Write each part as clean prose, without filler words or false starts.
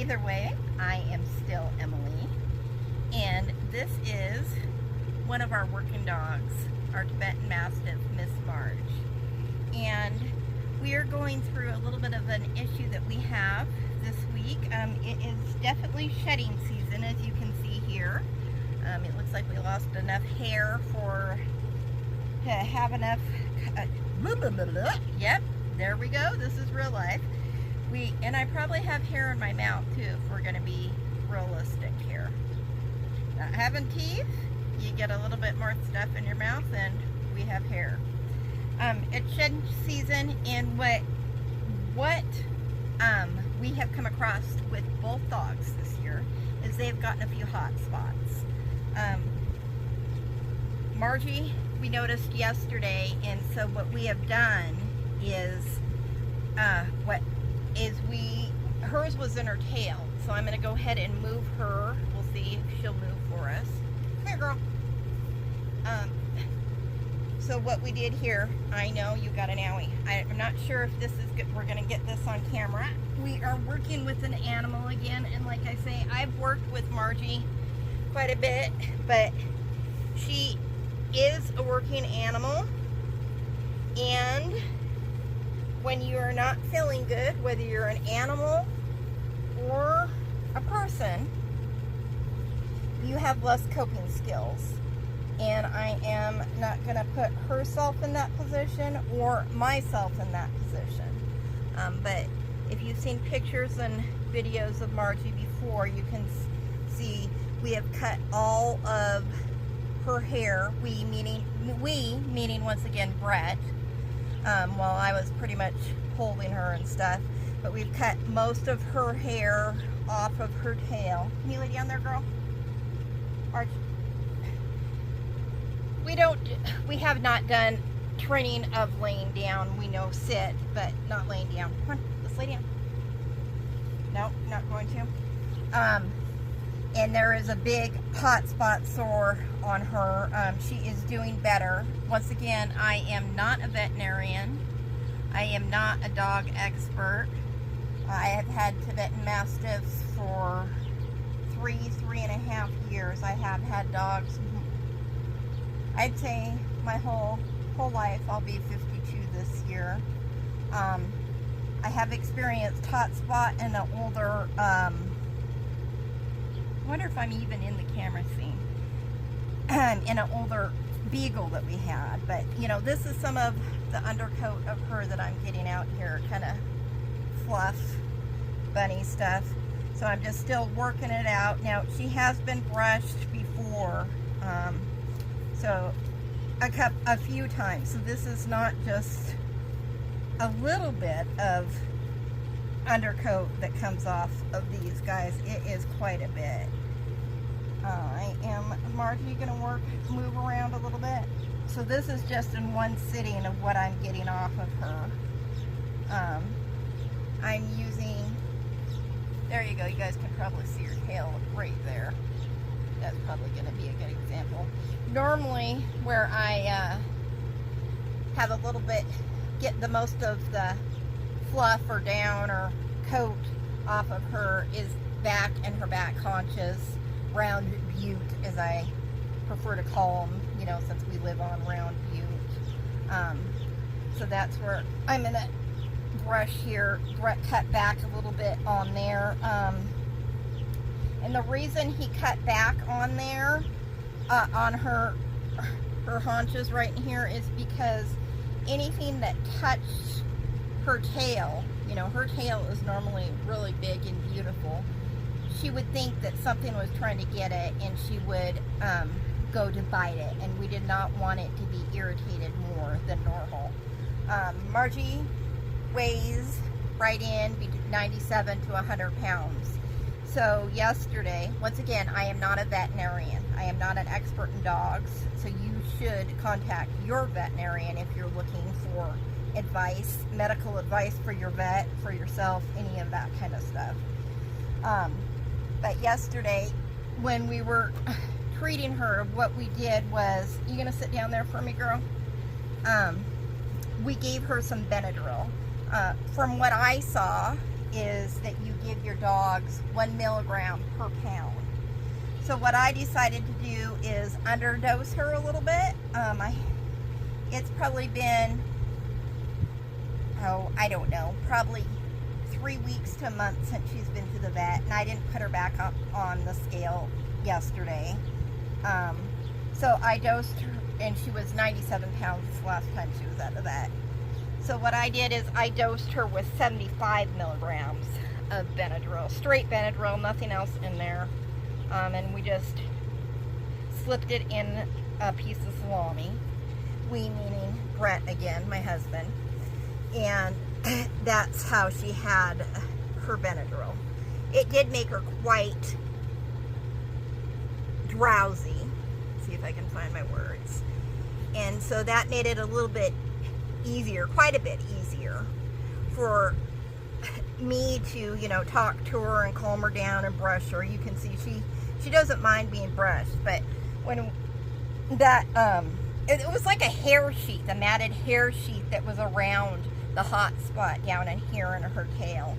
Either way, I am still Emily, and this is one of our working dogs, our Tibetan mastiff, Miss Marge. And we are going through a little bit of an issue that we have this week. It is definitely shedding season, as you can see here. It looks like we lost enough hair to have enough. Yep, there we go. This is real life. And I probably have hair in my mouth too, if we're going to be realistic here. Not having teeth, you get a little bit more stuff in your mouth, and we have hair. It's shedding season, and what we have come across with both dogs this year is they've gotten a few hot spots. Margie, we noticed yesterday, and so what we have done is hers was in her tail, so I'm going to go ahead and move her. We'll see if she'll move for us. Come here, girl. So what we did here, I know you got an owie. I'm not sure if this is good. We're going to get this on camera. We are working with an animal again, and like I say, I've worked with Margie quite a bit, but she is a working animal, and when you are not feeling good, whether you're an animal or a person, you have less coping skills. And I am not going to put herself in that position or myself in that position. But if you've seen pictures and videos of Margie before, you can see we have cut all of her hair. We meaning once again Brett, while I was pretty much holding her and stuff. But we've cut most of her hair off of her tail. Can you lay down there, girl? Marge. We have not done training of laying down. We know sit, but not laying down. Come on, let's lay down. No, not going to. And there is a big hot spot sore on her. She is doing better. Once again, I am not a veterinarian. I am not a dog expert. I have had Tibetan mastiffs for 3.5 years. I have had dogs, I'd say my whole life. I'll be 52 this year. I have experienced hot spot in an older, I wonder if I'm even in the camera scene, in an older beagle that we had. But you know, this is some of the undercoat of her that I'm getting out here, kind of fluff bunny stuff. So I'm just still working it out. Now she has been brushed before, so a few times. So this is not just a little bit of undercoat that comes off of these guys. It is quite a bit. Margie, gonna move around a little bit. So this is just in one sitting of what I'm getting off of her. I'm using, there you go, you guys can probably see her tail right there. That's probably gonna be a good example. Normally, where I have a little bit, get the most of the fluff or down or coat off of her is back and her back haunches, round butte, as I prefer to call them, you know, since we live on round butte. So that's where I'm gonna brush here, cut back a little bit on there. And the reason he cut back on there, on her haunches right in here, is because anything that touched her tail, you know, her tail is normally really big and beautiful. She would think that something was trying to get it, and she would go to bite it, and we did not want it to be irritated more than normal. Margie weighs right in 97 to 100 pounds. So yesterday, once again, I am not a veterinarian. I am not an expert in dogs, so you should contact your veterinarian if you're looking for advice, medical advice for your vet, for yourself, any of that kind of stuff. But yesterday, when we were treating her, what we did was, you gonna sit down there for me, girl? We gave her some Benadryl. From what I saw, is that you give your dogs 1 milligram per pound. So what I decided to do is underdose her a little bit. It's probably been, I don't know, probably 3 weeks to a month since she's been to the vet, and I didn't put her back up on the scale yesterday. So I dosed her, and she was 97 pounds last time she was at the vet. So what I did is I dosed her with 75 milligrams of Benadryl, straight Benadryl, nothing else in there. And we just slipped it in a piece of salami. We meaning Brett again, my husband. And that's how she had her Benadryl. It did make her quite drowsy. Let's see if I can find my words. And so that made it a little bit easier, quite a bit easier for me to, you know, talk to her and calm her down and brush her. You can see she doesn't mind being brushed, but when that it was like a hair sheath, a matted hair sheath that was around the hot spot down in here in her tail.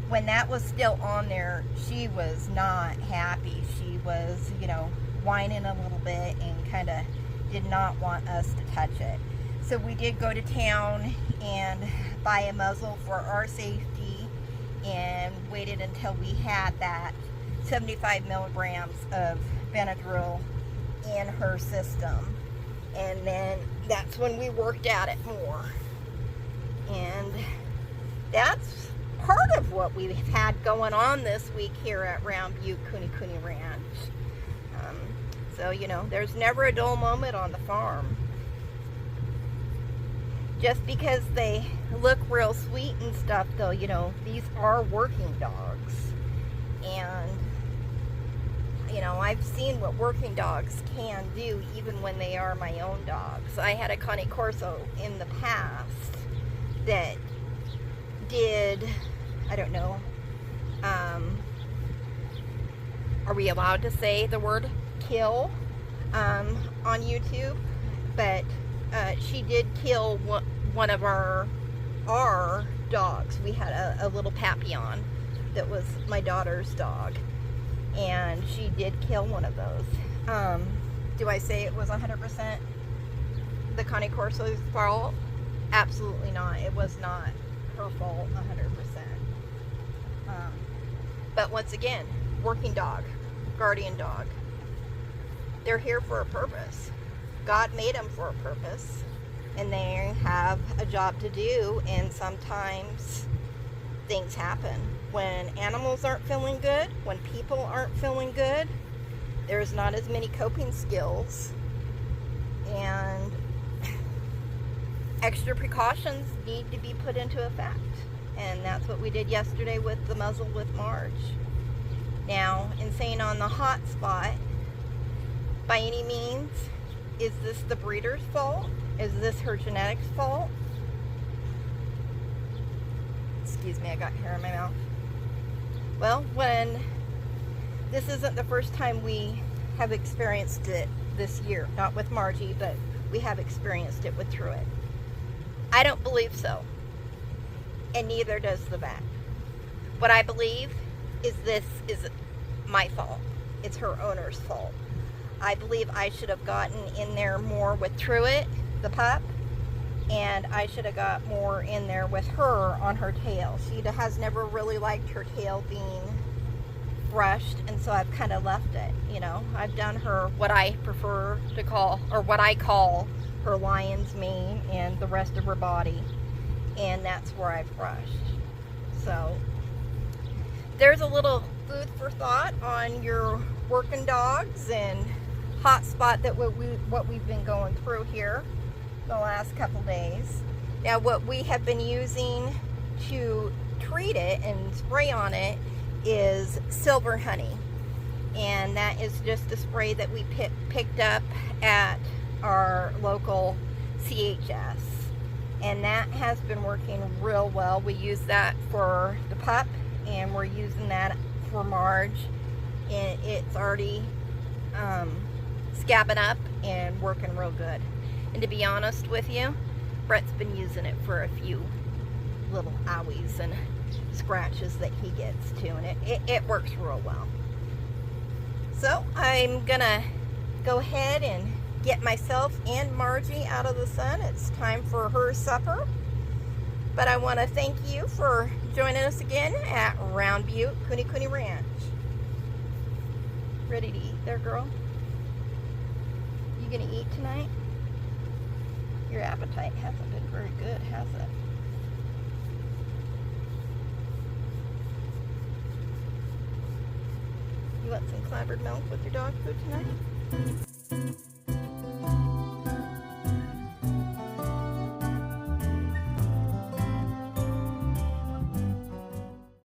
When that was still on there, she was not happy. She was, you know, whining a little bit and kind of did not want us to touch it. So we did go to town and buy a muzzle for our safety and waited until we had that 75 milligrams of Benadryl in her system. And then that's when we worked at it more. And that's part of what we've had going on this week here at Round Butte Kuni Kuni Ranch. So, you know, there's never a dull moment on the farm. Just because they look real sweet and stuff, though, you know, these are working dogs. And, you know, I've seen what working dogs can do even when they are my own dogs. I had a Cane Corso in the past that did, I don't know, are we allowed to say the word kill on YouTube? But she did kill one of our dogs. We had a little Papillon that was my daughter's dog, and she did kill one of those. Do I say it was 100% the Cane Corso's fault? Absolutely not. It was not her fault 100%. But once again, working dog, guardian dog. They're here for a purpose. God made them for a purpose, and they have a job to do, and sometimes things happen. When animals aren't feeling good, when people aren't feeling good, there's not as many coping skills, and extra precautions need to be put into effect. And that's what we did yesterday with the muzzle with Marge. Now, in saying on the hot spot, by any means, is this the breeder's fault? Is this her genetics fault? Excuse me, I got hair in my mouth. Well, when this isn't the first time we have experienced it this year, not with Margie, but we have experienced it with Truett. I don't believe so, and neither does the vet. What I believe is this is my fault. It's her owner's fault. I believe I should have gotten in there more with Truett, the pup, and I should have got more in there with her on her tail. She has never really liked her tail being brushed, and so I've kind of left it, you know. I've done her what I prefer to call, or what I call, her lion's mane and the rest of her body, and that's where I've brushed. So there's a little food for thought on your working dogs and hot spot that what we've been going through here the last couple days. Now, what we have been using to treat it and spray on it is silver honey, and that is just a spray that we picked up at our local CHS, and that has been working real well. We use that for the pup, and we're using that for Marge, and it's already scabbing up and working real good. And to be honest with you, Brett's been using it for a few little owies, and scratches that he gets too, and it works real well. So I'm gonna go ahead and get myself and Margie out of the sun. It's time for her supper. But I want to thank you for joining us again at Round Butte Kuni Kuni Ranch. Ready to eat there, girl? You gonna eat tonight? Your appetite hasn't been very good, has it? You want some clabbered milk with your dog food tonight?